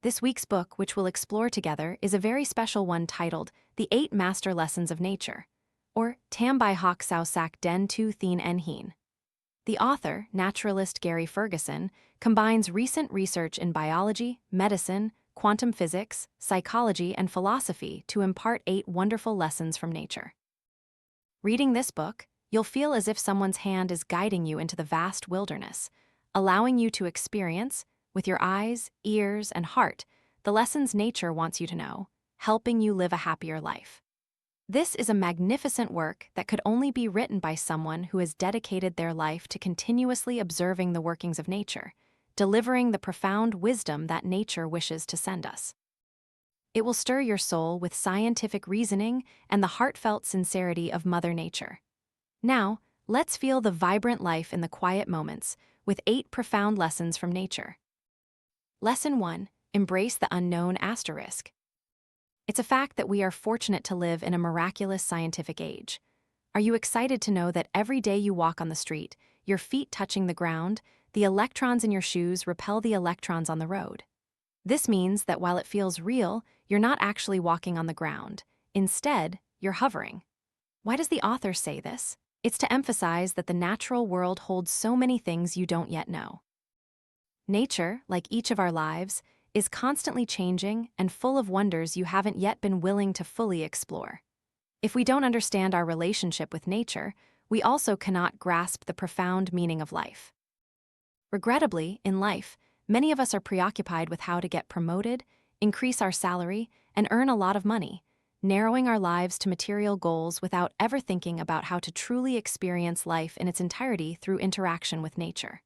This week's book, which we'll explore together, is a very special one titled The 8 Master Lessons of Nature, or Tam Bai Hok Sao Sak Den Tu Thien En Hien. The author, naturalist Gary Ferguson, combines recent research in biology, medicine, quantum physics, psychology, and philosophy to impart 8 wonderful lessons from nature. Reading this book, you'll feel as if someone's hand is guiding you into the vast wilderness, allowing you to experience, with your eyes, ears, and heart, the lessons nature wants you to know, helping you live a happier life. This is a magnificent work that could only be written by someone who has dedicated their life to continuously observing the workings of nature, delivering the profound wisdom that nature wishes to send us. It will stir your soul with scientific reasoning and the heartfelt sincerity of Mother Nature. Now, let's feel the vibrant life in the quiet moments with 8 profound lessons from nature. Lesson 1. Embrace the unknown asterisk. It's a fact that we are fortunate to live in a miraculous scientific age. Are you excited to know that every day you walk on the street, your feet touching the ground, the electrons in your shoes repel the electrons on the road? This means that while it feels real, you're not actually walking on the ground. Instead, you're hovering. Why does the author say this? It's to emphasize that the natural world holds so many things you don't yet know. Nature, like each of our lives, is constantly changing and full of wonders you haven't yet been willing to fully explore. If we don't understand our relationship with nature, we also cannot grasp the profound meaning of life. Regrettably, in life, many of us are preoccupied with how to get promoted, increase our salary, and earn a lot of money, narrowing our lives to material goals without ever thinking about how to truly experience life in its entirety through interaction with nature.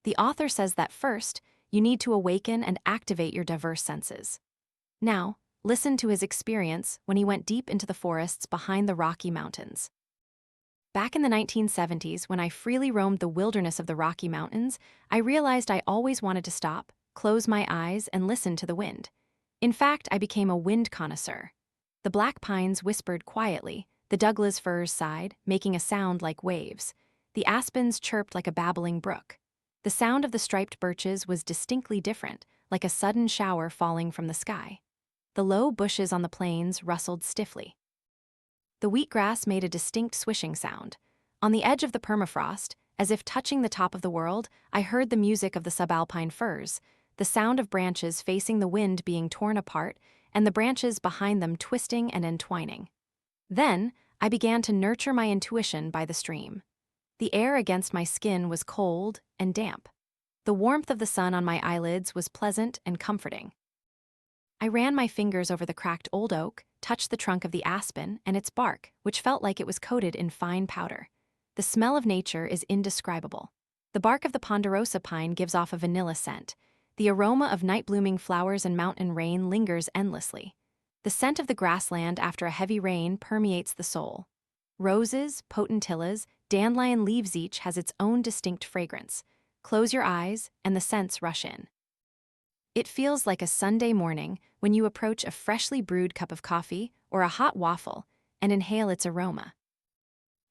The author says that first, you need to awaken and activate your diverse senses. Now, listen to his experience when he went deep into the forests behind the Rocky Mountains. Back in the 1970s, when I freely roamed the wilderness of the Rocky Mountains, I realized I always wanted to stop, close my eyes, and listen to the wind. In fact, I became a wind connoisseur. The black pines whispered quietly, the Douglas firs sighed, making a sound like waves. The aspens chirped like a babbling brook. The sound of the striped birches was distinctly different, like a sudden shower falling from the sky. The low bushes on the plains rustled stiffly. The wheatgrass made a distinct swishing sound. On the edge of the permafrost, as if touching the top of the world, I heard the music of the subalpine firs, the sound of branches facing the wind being torn apart, and the branches behind them twisting and entwining. Then, I began to nurture my intuition by the stream. The air against my skin was cold and damp. The warmth of the sun on my eyelids was pleasant and comforting. I ran my fingers over the cracked old oak, touched the trunk of the aspen and its bark, which felt like it was coated in fine powder. The smell of nature is indescribable. The bark of the ponderosa pine gives off a vanilla scent. The aroma of night-blooming flowers and mountain rain lingers endlessly. The scent of the grassland after a heavy rain permeates the soul. Roses, potentillas, dandelion leaves, each has its own distinct fragrance. Close your eyes, and the scents rush in. It feels like a Sunday morning when you approach a freshly brewed cup of coffee or a hot waffle and inhale its aroma.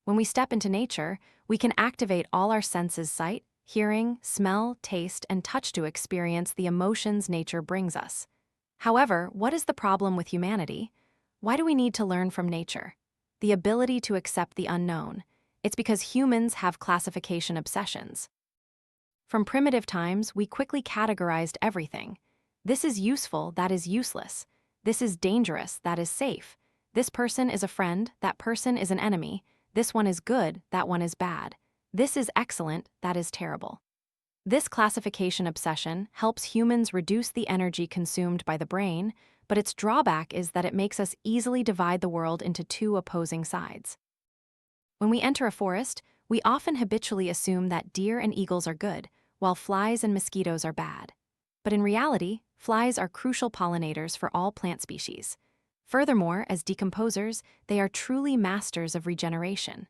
When we step into nature, we can activate all our senses: sight, hearing, smell, taste, and touch to experience the emotions nature brings us. However, what is the problem with humanity? Why do we need to learn from nature? The ability to accept the unknown. It's because humans have classification obsessions. From primitive times, we quickly categorized everything. This is useful, that is useless. This is dangerous, that is safe. This person is a friend, that person is an enemy. This one is good, that one is bad. This is excellent, that is terrible. This classification obsession helps humans reduce the energy consumed by the brain, but its drawback is that it makes us easily divide the world into 2 opposing sides. When we enter a forest, we often habitually assume that deer and eagles are good, while flies and mosquitoes are bad. But in reality, flies are crucial pollinators for all plant species. Furthermore, as decomposers, they are truly masters of regeneration.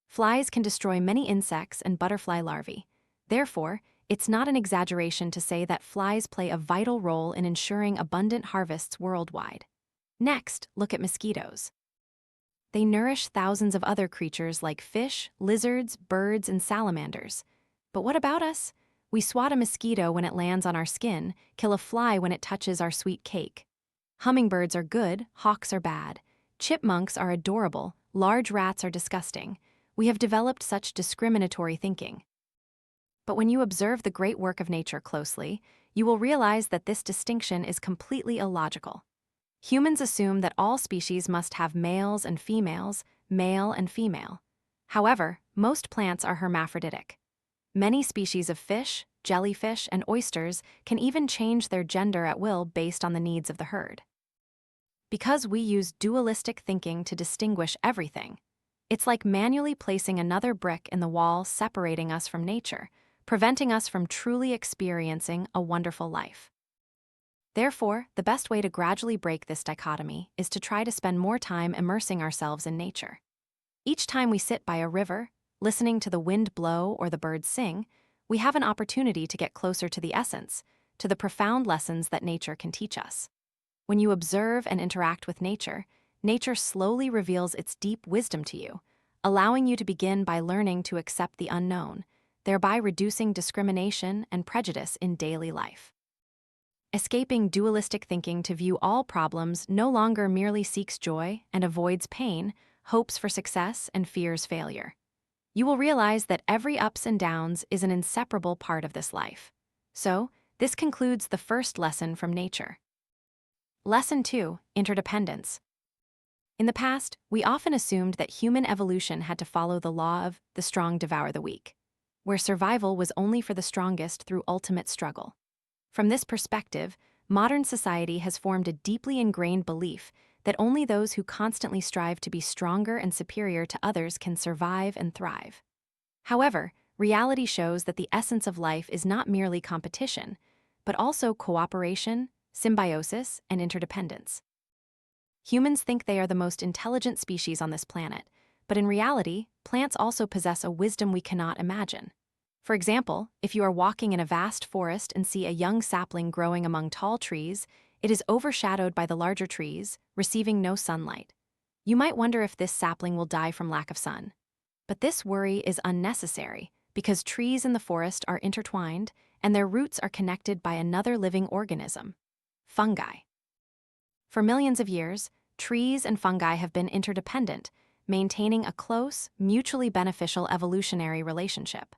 Flies can destroy many insects and butterfly larvae. Therefore, it's not an exaggeration to say that flies play a vital role in ensuring abundant harvests worldwide. Next, look at mosquitoes. They nourish thousands of other creatures like fish, lizards, birds, and salamanders. But what about us? We swat a mosquito when it lands on our skin, kill a fly when it touches our sweet cake. Hummingbirds are good, hawks are bad. Chipmunks are adorable, large rats are disgusting. We have developed such discriminatory thinking. But when you observe the great work of nature closely, you will realize that this distinction is completely illogical. Humans assume that all species must have males and females, male and female. However, most plants are hermaphroditic. Many species of fish, jellyfish, and oysters can even change their gender at will based on the needs of the herd. Because we use dualistic thinking to distinguish everything, it's like manually placing another brick in the wall separating us from nature, preventing us from truly experiencing a wonderful life. Therefore, the best way to gradually break this dichotomy is to try to spend more time immersing ourselves in nature. Each time we sit by a river, listening to the wind blow or the birds sing, we have an opportunity to get closer to the essence, to the profound lessons that nature can teach us. When you observe and interact with nature, nature slowly reveals its deep wisdom to you, allowing you to begin by learning to accept the unknown, thereby reducing discrimination and prejudice in daily life. Escaping dualistic thinking to view all problems no longer merely seeks joy and avoids pain, hopes for success, and fears failure. You will realize that every ups and downs is an inseparable part of this life. So, this concludes the first lesson from nature. Lesson 2, Interdependence. In the past, we often assumed that human evolution had to follow the law of the strong devour the weak, where survival was only for the strongest through ultimate struggle. From this perspective, modern society has formed a deeply ingrained belief that only those who constantly strive to be stronger and superior to others can survive and thrive. However, reality shows that the essence of life is not merely competition, but also cooperation, symbiosis, and interdependence. Humans think they are the most intelligent species on this planet, but in reality, plants also possess a wisdom we cannot imagine. For example, if you are walking in a vast forest and see a young sapling growing among tall trees, it is overshadowed by the larger trees, receiving no sunlight. You might wonder if this sapling will die from lack of sun. But this worry is unnecessary because trees in the forest are intertwined and their roots are connected by another living organism, fungi. For millions of years, trees and fungi have been interdependent, maintaining a close, mutually beneficial evolutionary relationship.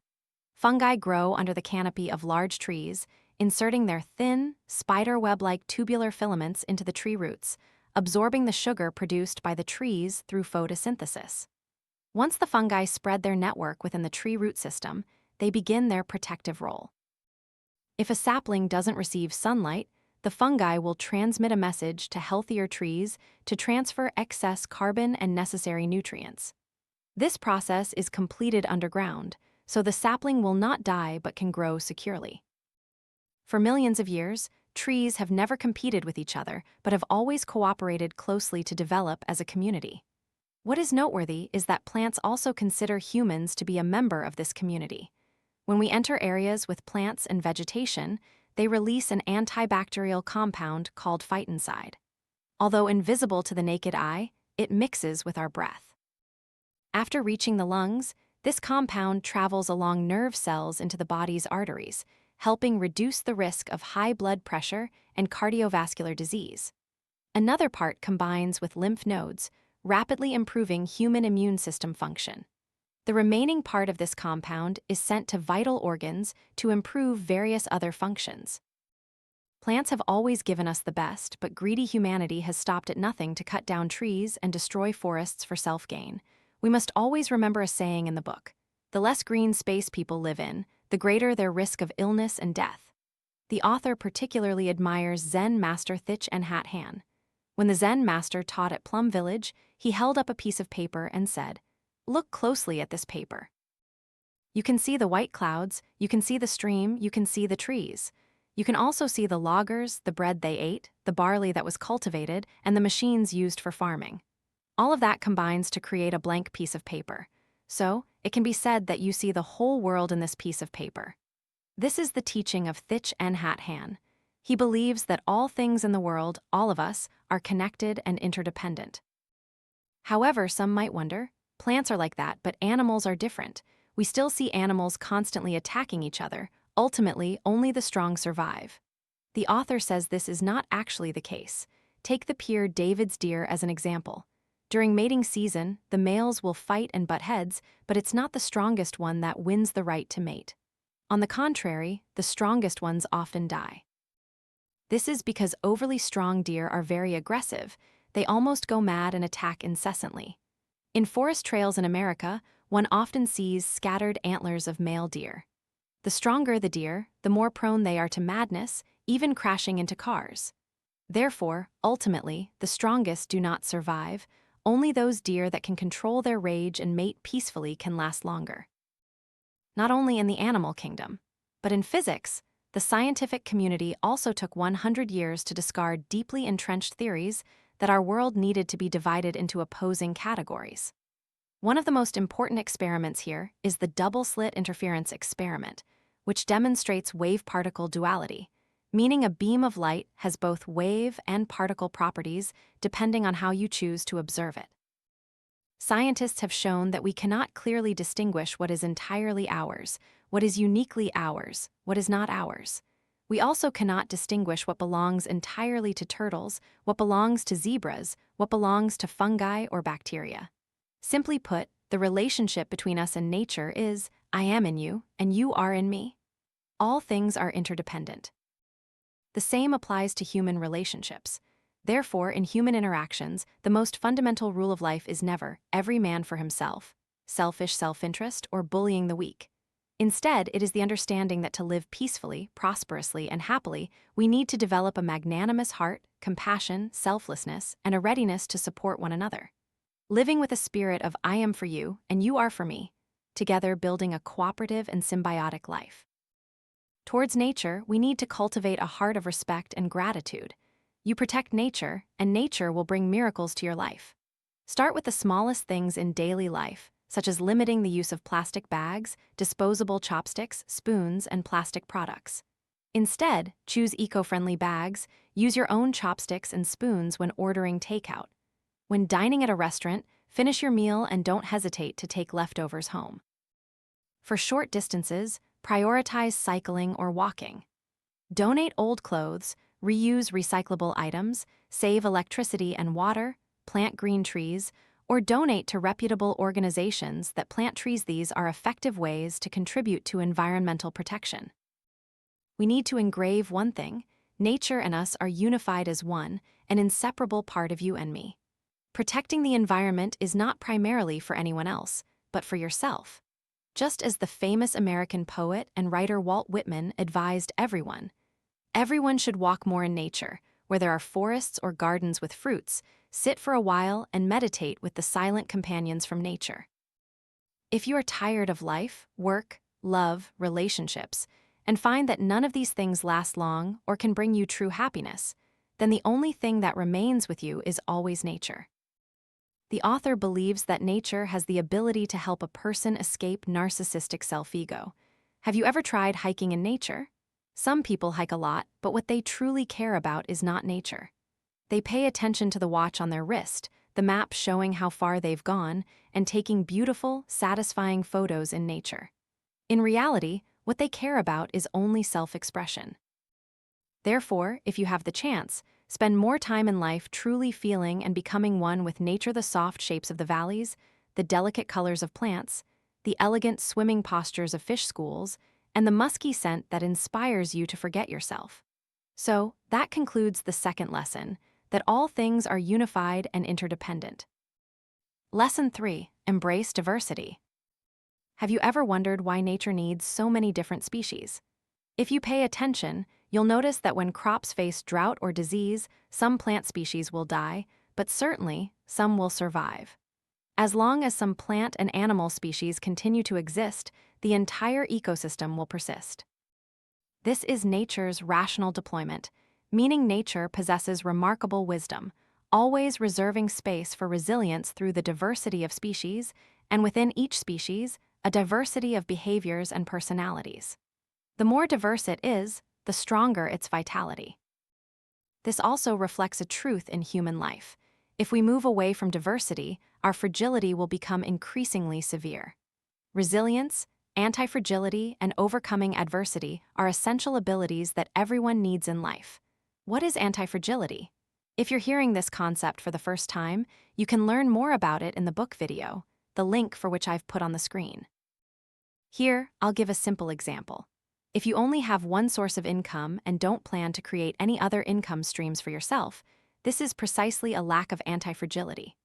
Fungi grow under the canopy of large trees, inserting their thin, spider-web-like tubular filaments into the tree roots, absorbing the sugar produced by the trees through photosynthesis. Once the fungi spread their network within the tree root system, they begin their protective role. If a sapling doesn't receive sunlight, the fungi will transmit a message to healthier trees to transfer excess carbon and necessary nutrients. This process is completed underground, so the sapling will not die but can grow securely. For millions of years, trees have never competed with each other but have always cooperated closely to develop as a community. What is noteworthy is that plants also consider humans to be a member of this community. When we enter areas with plants and vegetation, they release an antibacterial compound called phytoncide. Although invisible to the naked eye, it mixes with our breath. After reaching the lungs, this compound travels along nerve cells into the body's arteries, helping reduce the risk of high blood pressure and cardiovascular disease. Another part combines with lymph nodes, rapidly improving human immune system function. The remaining part of this compound is sent to vital organs to improve various other functions. Plants have always given us the best, but greedy humanity has stopped at nothing to cut down trees and destroy forests for self-gain. We must always remember a saying in the book: the less green space people live in, the greater their risk of illness and death. The author particularly admires Zen master Thich Nhat Hanh. When the Zen master taught at Plum Village, he held up a piece of paper and said, "Look closely at this paper. You can see the white clouds, you can see the stream, you can see the trees. You can also see the loggers, the bread they ate, the barley that was cultivated, and the machines used for farming. All of that combines to create a blank piece of paper. So, it can be said that you see the whole world in this piece of paper." This is the teaching of Thich Nhat Hanh. He believes that all things in the world, all of us, are connected and interdependent. However, some might wonder, plants are like that, but animals are different. We still see animals constantly attacking each other, Ultimately, only the strong survive. The author says this is not actually the case. Take the peer David's deer as an example. During mating season, the males will fight and butt heads, but it's not the strongest one that wins the right to mate. On the contrary, the strongest ones often die. This is because overly strong deer are very aggressive. They almost go mad and attack incessantly. In forest trails in America, one often sees scattered antlers of male deer. The stronger the deer, the more prone they are to madness, even crashing into cars. Therefore, ultimately, the strongest do not survive. Only those deer that can control their rage and mate peacefully can last longer. Not only in the animal kingdom, but in physics, the scientific community also took 100 years to discard deeply entrenched theories that our world needed to be divided into opposing categories. One of the most important experiments here is the double-slit interference experiment, which demonstrates wave-particle duality, meaning a beam of light has both wave and particle properties depending on how you choose to observe it. Scientists have shown that we cannot clearly distinguish what is entirely ours, what is uniquely ours, what is not ours. We also cannot distinguish what belongs entirely to turtles, what belongs to zebras, what belongs to fungi or bacteria. Simply put, the relationship between us and nature is, I am in you, and you are in me. All things are interdependent. The same applies to human relationships. Therefore, in human interactions, the most fundamental rule of life is never every man for himself, selfish self-interest, or bullying the weak. Instead, it is the understanding that to live peacefully, prosperously, and happily, we need to develop a magnanimous heart, compassion, selflessness, and a readiness to support one another. Living with a spirit of I am for you and you are for me, together building a cooperative and symbiotic life. Towards nature, we need to cultivate a heart of respect and gratitude. You protect nature, and nature will bring miracles to your life. Start with the smallest things in daily life, such as limiting the use of plastic bags, disposable chopsticks, spoons, and plastic products. Instead, choose eco-friendly bags, use your own chopsticks and spoons when ordering takeout. When dining at a restaurant, finish your meal and don't hesitate to take leftovers home. For short distances, prioritize cycling or walking. Donate old clothes, reuse recyclable items, save electricity and water, plant green trees, or donate to reputable organizations that plant trees. These are effective ways to contribute to environmental protection. We need to engrave one thing: nature and us are unified as one, an inseparable part of you and me. Protecting the environment is not primarily for anyone else, but for yourself. Just as the famous American poet and writer Walt Whitman advised everyone should walk more in nature, where there are forests or gardens with fruits, sit for a while and meditate with the silent companions from nature. If you are tired of life, work, love, relationships, and find that none of these things last long or can bring you true happiness, then the only thing that remains with you is always nature. The author believes that nature has the ability to help a person escape narcissistic self-ego. Have you ever tried hiking in nature? Some people hike a lot, but what they truly care about is not nature. They pay attention to the watch on their wrist, the map showing how far they've gone, and taking beautiful, satisfying photos in nature. In reality, what they care about is only self-expression. Therefore, if you have the chance, spend more time in life truly feeling and becoming one with nature: the soft shapes of the valleys, the delicate colors of plants, the elegant swimming postures of fish schools, and the musky scent that inspires you to forget yourself. So, that concludes the second lesson, that all things are unified and interdependent. Lesson 3. Embrace diversity. Have you ever wondered why nature needs so many different species? If you pay attention, you'll notice that when crops face drought or disease, some plant species will die, but certainly, some will survive. As long as some plant and animal species continue to exist, the entire ecosystem will persist. This is nature's rational deployment, meaning nature possesses remarkable wisdom, always reserving space for resilience through the diversity of species, and within each species, a diversity of behaviors and personalities. The more diverse it is, the stronger its vitality. This also reflects a truth in human life. If we move away from diversity, our fragility will become increasingly severe. Resilience, Anti-fragility and overcoming adversity are essential abilities that everyone needs in life. What is anti-fragility? If you're hearing this concept for the first time, you can learn more about it in the book video, the link for which I've put on the screen. Here, I'll give a simple example. If you only have one source of income and don't plan to create any other income streams for yourself, this is precisely a lack of anti-fragility.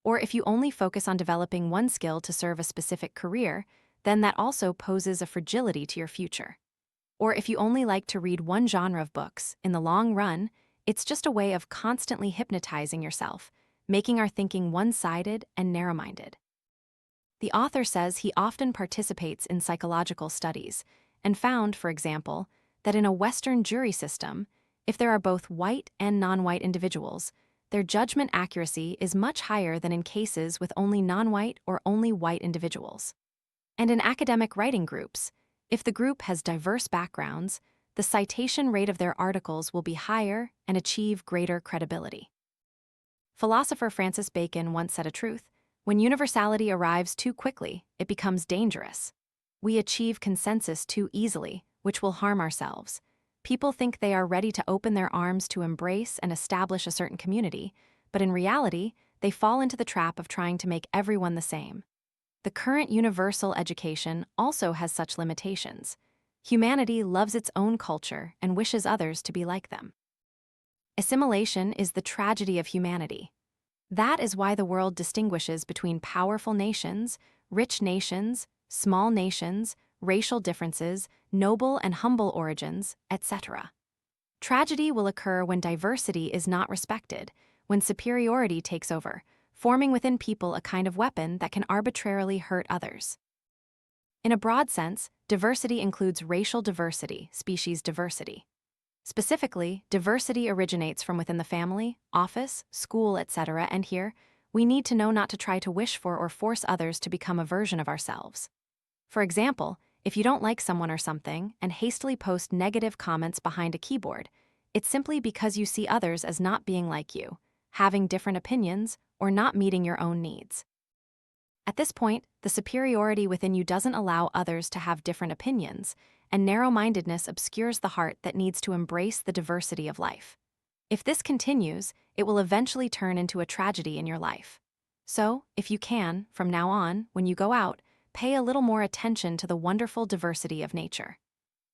Or if you only focus on developing one skill to serve a specific career, then that also poses a fragility to your future. Or if you only like to read one genre of books, in the long run, it's just a way of constantly hypnotizing yourself, making our thinking one-sided and narrow-minded. The author says he often participates in psychological studies and found, for example, that in a Western jury system, if there are both white and non-white individuals, their judgment accuracy is much higher than in cases with only non-white or only white individuals. And in academic writing groups, if the group has diverse backgrounds, the citation rate of their articles will be higher and achieve greater credibility. Philosopher Francis Bacon once said a truth: when universality arrives too quickly, it becomes dangerous. We achieve consensus too easily, which will harm ourselves. People think they are ready to open their arms to embrace and establish a certain community, but in reality, they fall into the trap of trying to make everyone the same. The current universal education also has such limitations. Humanity loves its own culture and wishes others to be like them. Assimilation is the tragedy of humanity. That is why the world distinguishes between powerful nations, rich nations, small nations, racial differences, noble and humble origins, etc. Tragedy will occur when diversity is not respected, when superiority takes over, forming within people a kind of weapon that can arbitrarily hurt others. In a broad sense, diversity includes racial diversity, species diversity. Specifically, diversity originates from within the family, office, school, etc., and here, we need to know not to try to wish for or force others to become a version of ourselves. For example, if you don't like someone or something and hastily post negative comments behind a keyboard, it's simply because you see others as not being like you, having different opinions, or not meeting your own needs. At this point, the superiority within you doesn't allow others to have different opinions, and narrow-mindedness obscures the heart that needs to embrace the diversity of life. If this continues, it will eventually turn into a tragedy in your life. So, if you can, from now on, when you go out, pay a little more attention to the wonderful diversity of nature.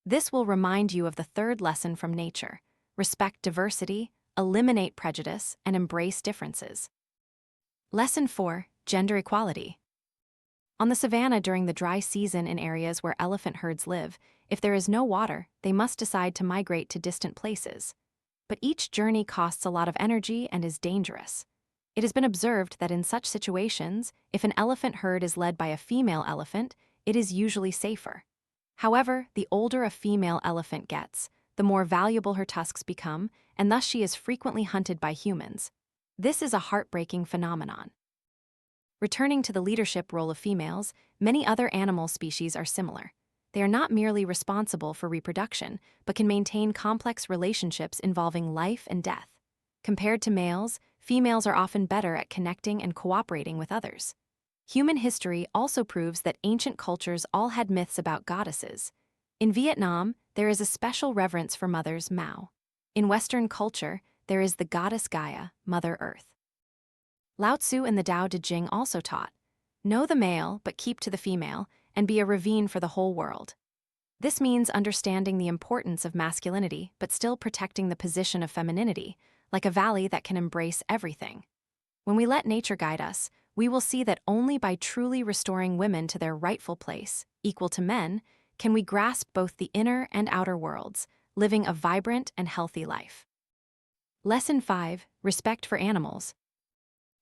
This will remind you of the third lesson from nature: respect diversity, eliminate prejudice, and embrace differences. Lesson 4: Gender Equality. On the savanna during the dry season in areas where elephant herds live, if there is no water, they must decide to migrate to distant places. But each journey costs a lot of energy and is dangerous. It has been observed that in such situations, if an elephant herd is led by a female elephant, it is usually safer. However, the older a female elephant gets, the more valuable her tusks become, and thus she is frequently hunted by humans. This is a heartbreaking phenomenon. Returning to the leadership role of females, many other animal species are similar. They are not merely responsible for reproduction, but can maintain complex relationships involving life and death. Compared to males, females are often better at connecting and cooperating with others. Human history also proves that ancient cultures all had myths about goddesses. In Vietnam, there is a special reverence for mothers Mao. In Western culture, there is the goddess Gaia, Mother Earth. Lao Tzu in the Tao Te Ching also taught, "Know the male, but keep to the female, and be a ravine for the whole world." This means understanding the importance of masculinity, but still protecting the position of femininity, like a valley that can embrace everything. When we let nature guide us, we will see that only by truly restoring women to their rightful place, equal to men, can we grasp both the inner and outer worlds, living a vibrant and healthy life. Lesson 5: Respect for Animals.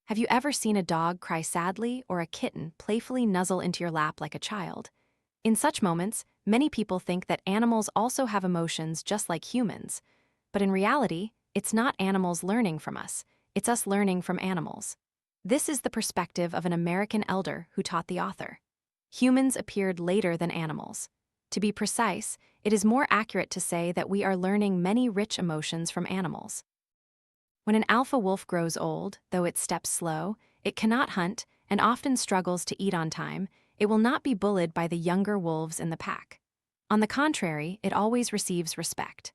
Have you ever seen a dog cry sadly or a kitten playfully nuzzle into your lap like a child? In such moments, many people think that animals also have emotions just like humans. But in reality, it's not animals learning from us, it's us learning from animals. This is the perspective of an American elder who taught the author. Humans appeared later than animals. To be precise, it is more accurate to say that we are learning many rich emotions from animals. When an alpha wolf grows old, though it steps slow, it cannot hunt, and often struggles to eat on time, it will not be bullied by the younger wolves in the pack. On the contrary, it always receives respect.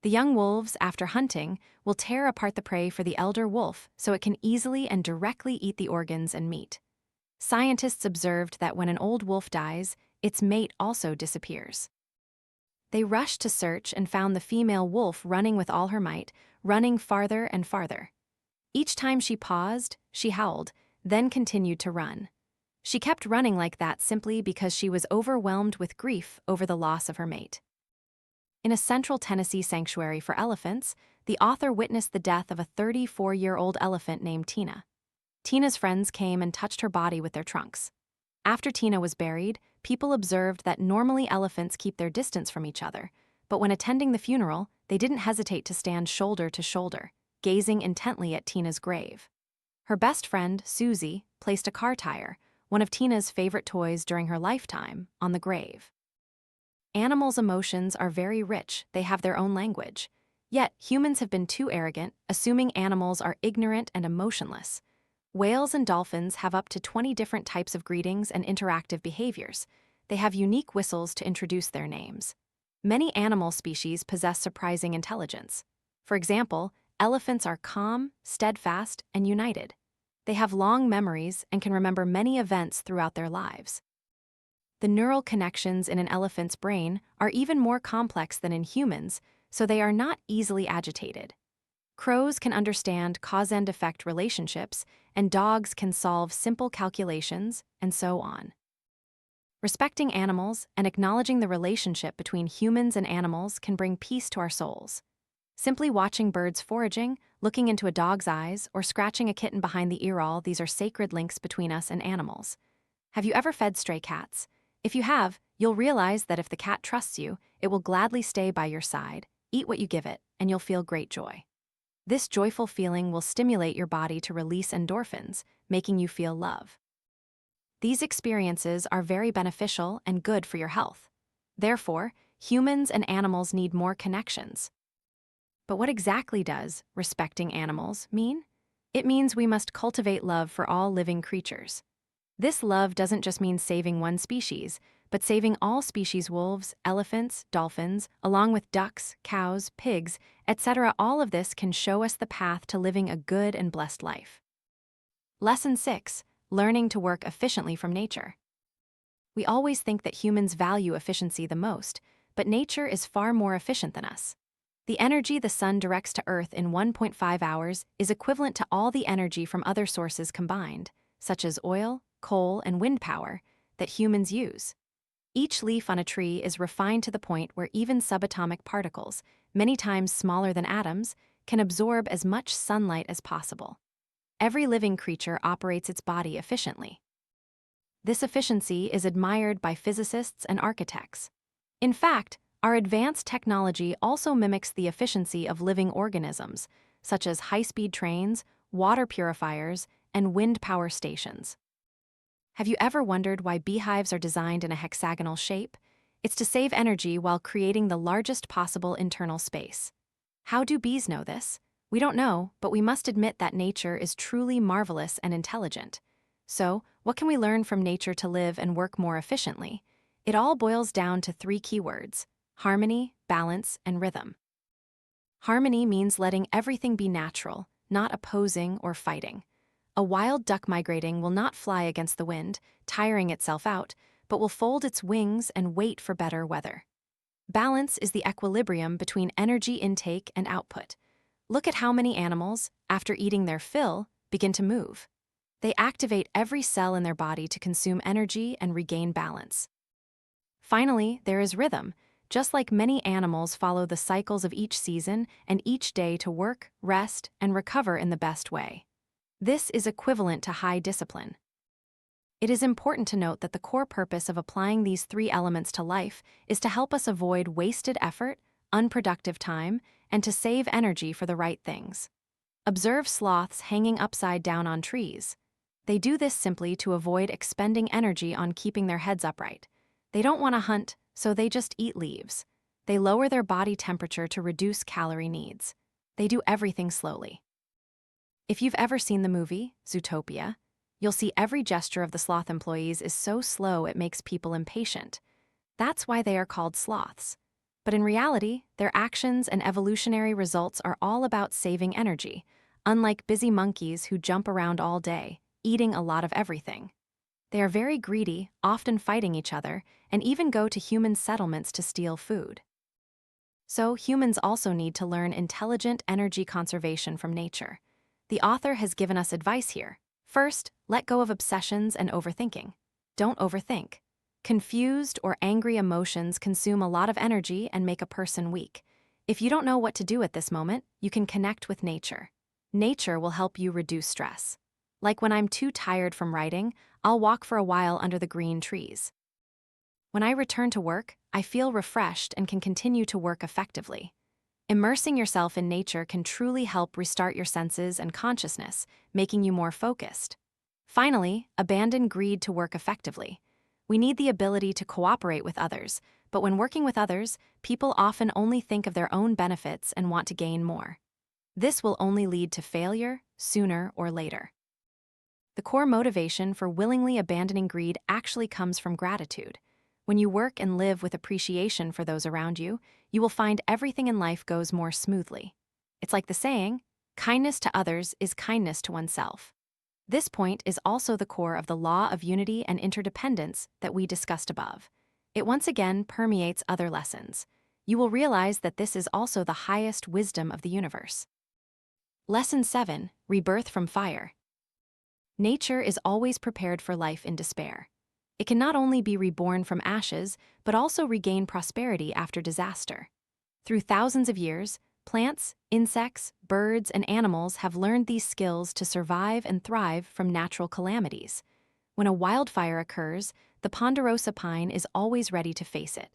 The young wolves, after hunting, will tear apart the prey for the elder wolf so it can easily and directly eat the organs and meat. Scientists observed that when an old wolf dies, its mate also disappears. They rushed to search and found the female wolf running with all her might, running farther and farther. Each time she paused, she howled, then continued to run. She kept running like that simply because she was overwhelmed with grief over the loss of her mate. In a central Tennessee sanctuary for elephants, the author witnessed the death of a 34-year-old elephant named Tina. Tina's friends came and touched her body with their trunks. After Tina was buried, people observed that normally elephants keep their distance from each other, but when attending the funeral, they didn't hesitate to stand shoulder to shoulder, gazing intently at Tina's grave. Her best friend, Susie, placed a car tire, one of Tina's favorite toys during her lifetime, on the grave. Animals' emotions are very rich, they have their own language. Yet, humans have been too arrogant, assuming animals are ignorant and emotionless. Whales and dolphins have up to 20 different types of greetings and interactive behaviors. They have unique whistles to introduce their names. Many animal species possess surprising intelligence. For example, elephants are calm, steadfast, and united. They have long memories and can remember many events throughout their lives. The neural connections in an elephant's brain are even more complex than in humans, so they are not easily agitated. Crows can understand cause and effect relationships, and dogs can solve simple calculations, and so on. Respecting animals and acknowledging the relationship between humans and animals can bring peace to our souls. Simply watching birds foraging, looking into a dog's eyes, or scratching a kitten behind the ear-all, these are sacred links between us and animals. Have you ever fed stray cats? If you have, you'll realize that if the cat trusts you, it will gladly stay by your side, eat what you give it, and you'll feel great joy. This joyful feeling will stimulate your body to release endorphins, making you feel love. These experiences are very beneficial and good for your health. Therefore, humans and animals need more connections. But what exactly does respecting animals mean? It means we must cultivate love for all living creatures. This love doesn't just mean saving one species, but saving all species: wolves, elephants, dolphins, along with ducks, cows, pigs, etc. All of this can show us the path to living a good and blessed life. Lesson 6. Learning to work efficiently from nature. We always think that humans value efficiency the most, but nature is far more efficient than us. The energy the sun directs to Earth in 1.5 hours is equivalent to all the energy from other sources combined, such as oil, coal, and wind power, that humans use. Each leaf on a tree is refined to the point where even subatomic particles, many times smaller than atoms, can absorb as much sunlight as possible. Every living creature operates its body efficiently. This efficiency is admired by physicists and architects. In fact, our advanced technology also mimics the efficiency of living organisms, such as high-speed trains, water purifiers, and wind power stations. Have you ever wondered why beehives are designed in a hexagonal shape? It's to save energy while creating the largest possible internal space. How do bees know this? We don't know, but we must admit that nature is truly marvelous and intelligent. So, what can we learn from nature to live and work more efficiently? It all boils down to 3 keywords: harmony, balance, and rhythm. Harmony means letting everything be natural, not opposing or fighting. A wild duck migrating will not fly against the wind, tiring itself out, but will fold its wings and wait for better weather. Balance is the equilibrium between energy intake and output. Look at how many animals, after eating their fill, begin to move. They activate every cell in their body to consume energy and regain balance. Finally, there is rhythm. Just like many animals follow the cycles of each season and each day to work, rest, and recover in the best way. This is equivalent to high discipline. It is important to note that the core purpose of applying these 3 elements to life is to help us avoid wasted effort, unproductive time, and to save energy for the right things. Observe sloths hanging upside down on trees. They do this simply to avoid expending energy on keeping their heads upright. They don't want to hunt, so they just eat leaves. They lower their body temperature to reduce calorie needs. They do everything slowly. If you've ever seen the movie Zootopia, You'll see every gesture of the sloth employees is so slow it makes people impatient. That's why they are called sloths. But in reality, their actions and evolutionary results are all about saving energy, unlike busy monkeys who jump around all day, eating a lot of everything. They are very greedy, often fighting each other, and even go to human settlements to steal food. So, humans also need to learn intelligent energy conservation from nature. The author has given us advice here. First, let go of obsessions and overthinking. Don't overthink. Confused or angry emotions consume a lot of energy and make a person weak. If you don't know what to do at this moment, you can connect with nature. Nature will help you reduce stress. Like when I'm too tired from writing, I'll walk for a while under the green trees. When I return to work, I feel refreshed and can continue to work effectively. Immersing yourself in nature can truly help restart your senses and consciousness, making you more focused. Finally, abandon greed to work effectively. We need the ability to cooperate with others, but when working with others, people often only think of their own benefits and want to gain more. This will only lead to failure, sooner or later. The core motivation for willingly abandoning greed actually comes from gratitude. When you work and live with appreciation for those around you, you will find everything in life goes more smoothly. It's like the saying, kindness to others is kindness to oneself. This point is also the core of the law of unity and interdependence that we discussed above. It once again permeates other lessons. You will realize that this is also the highest wisdom of the universe. Lesson 7, Rebirth from Fire. Nature is always prepared for life in despair. It can not only be reborn from ashes, but also regain prosperity after disaster. Through thousands of years, plants, insects, birds, and animals have learned these skills to survive and thrive from natural calamities. When a wildfire occurs, the ponderosa pine is always ready to face it.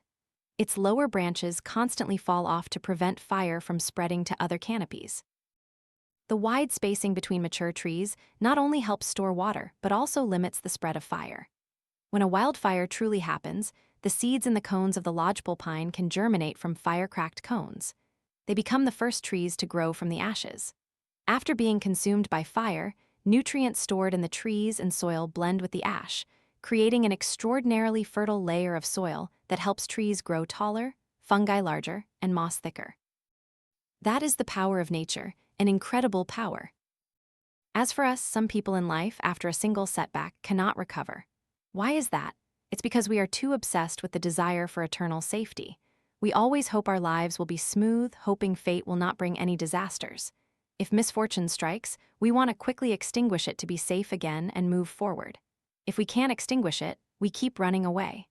Its lower branches constantly fall off to prevent fire from spreading to other canopies. The wide spacing between mature trees not only helps store water, but also limits the spread of fire. When a wildfire truly happens, the seeds in the cones of the lodgepole pine can germinate from fire-cracked cones. They become the first trees to grow from the ashes. After being consumed by fire, nutrients stored in the trees and soil blend with the ash, creating an extraordinarily fertile layer of soil that helps trees grow taller, fungi larger, and moss thicker. That is the power of nature, an incredible power. As for us, some people in life, after a single setback, cannot recover. Why is that? It's because we are too obsessed with the desire for eternal safety. We always hope our lives will be smooth, hoping fate will not bring any disasters. If misfortune strikes, we want to quickly extinguish it to be safe again and move forward. If we can't extinguish it, we keep running away.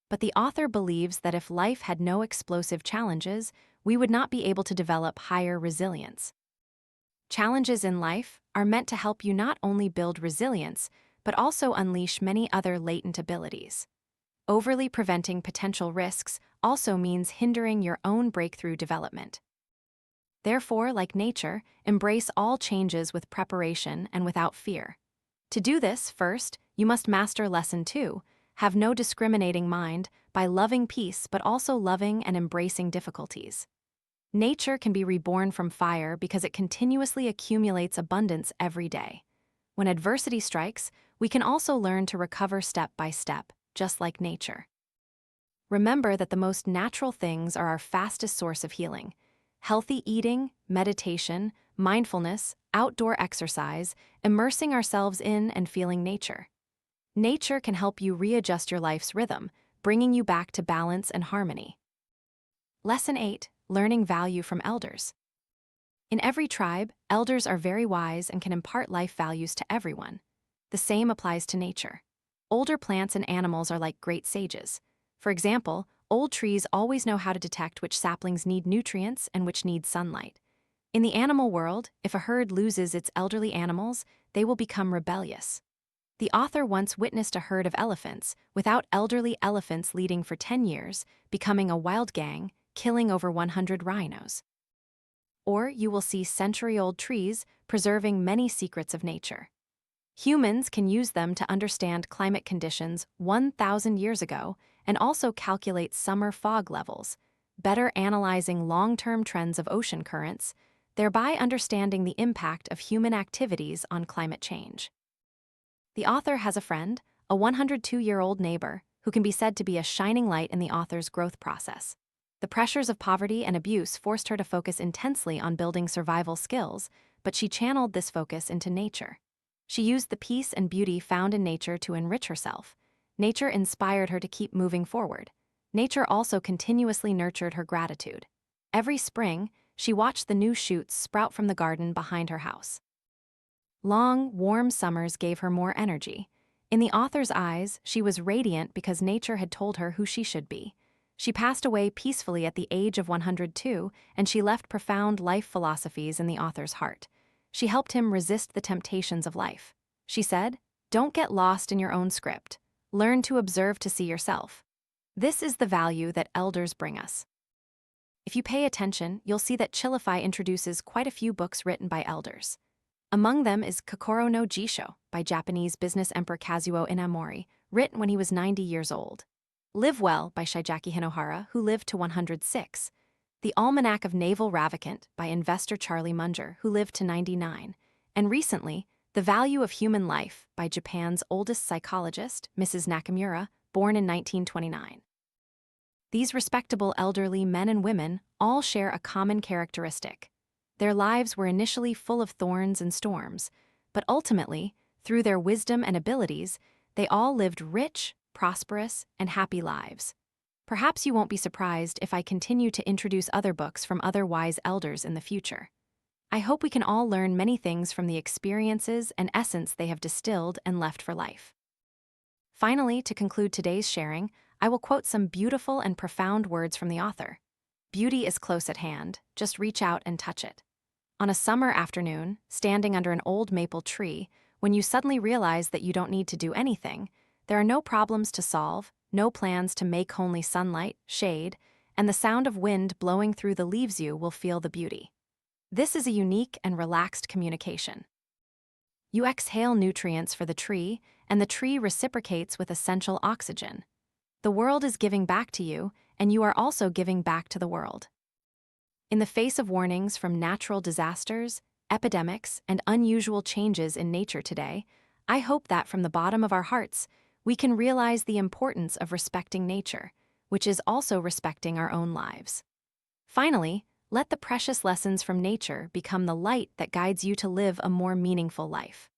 But the author believes that if life had no explosive challenges, we would not be able to develop higher resilience. Challenges in life are meant to help you not only build resilience, but also unleash many other latent abilities. Overly preventing potential risks also means hindering your own breakthrough development. Therefore, like nature, embrace all changes with preparation and without fear. To do this, first, you must master Lesson 2, have no discriminating mind, by loving peace but also loving and embracing difficulties. Nature can be reborn from fire because it continuously accumulates abundance every day. When adversity strikes, we can also learn to recover step by step, just like nature. Remember that the most natural things are our fastest source of healing. Healthy eating, meditation, mindfulness, outdoor exercise, immersing ourselves in and feeling nature. Nature can help you readjust your life's rhythm, bringing you back to balance and harmony. Lesson 8, Learning Value from Elders. In every tribe, elders are very wise and can impart life values to everyone. The same applies to nature. Older plants and animals are like great sages. For example, old trees always know how to detect which saplings need nutrients and which need sunlight. In the animal world, if a herd loses its elderly animals, they will become rebellious. The author once witnessed a herd of elephants, without elderly elephants leading for 10 years, becoming a wild gang, killing over 100 rhinos. Or you will see century-old trees preserving many secrets of nature. Humans can use them to understand climate conditions 1,000 years ago and also calculate summer fog levels, better analyzing long-term trends of ocean currents, thereby understanding the impact of human activities on climate change. The author has a friend, a 102-year-old neighbor, who can be said to be a shining light in the author's growth process. The pressures of poverty and abuse forced her to focus intensely on building survival skills, but she channeled this focus into nature. She used the peace and beauty found in nature to enrich herself. Nature inspired her to keep moving forward. Nature also continuously nurtured her gratitude. Every spring, she watched the new shoots sprout from the garden behind her house. Long, warm summers gave her more energy. In the author's eyes, she was radiant because nature had told her who she should be. She passed away peacefully at the age of 102, and she left profound life philosophies in the author's heart. She helped him resist the temptations of life. She said, "Don't get lost in your own script. Learn to observe to see yourself." This is the value that elders bring us. If you pay attention, you'll see that Chillify introduces quite a few books written by elders. Among them is Kokoro no Jisho by Japanese business emperor Kazuo Inamori, written when he was 90 years old. Live Well by Shigeaki Hinohara, who lived to 106. The Almanac of Naval Ravagant by investor Charlie Munger, who lived to 99. And recently, The Value of Human Life by Japan's oldest psychologist, Mrs. Nakamura, born in 1929. These respectable elderly men and women all share a common characteristic. Their lives were initially full of thorns and storms, but ultimately, through their wisdom and abilities, they all lived rich, prosperous, and happy lives. Perhaps you won't be surprised if I continue to introduce other books from other wise elders in the future. I hope we can all learn many things from the experiences and essence they have distilled and left for life. Finally, to conclude today's sharing, I will quote some beautiful and profound words from the author. Beauty is close at hand, just reach out and touch it. On a summer afternoon, standing under an old maple tree, when you suddenly realize that you don't need to do anything, there are no problems to solve, no plans to make only sunlight, shade, and the sound of wind blowing through the leaves, you will feel the beauty. This is a unique and relaxed communication. You exhale nutrients for the tree, and the tree reciprocates with essential oxygen. The world is giving back to you, and you are also giving back to the world. In the face of warnings from natural disasters, epidemics, and unusual changes in nature today, I hope that from the bottom of our hearts, we can realize the importance of respecting nature, which is also respecting our own lives. Finally, let the precious lessons from nature become the light that guides you to live a more meaningful life.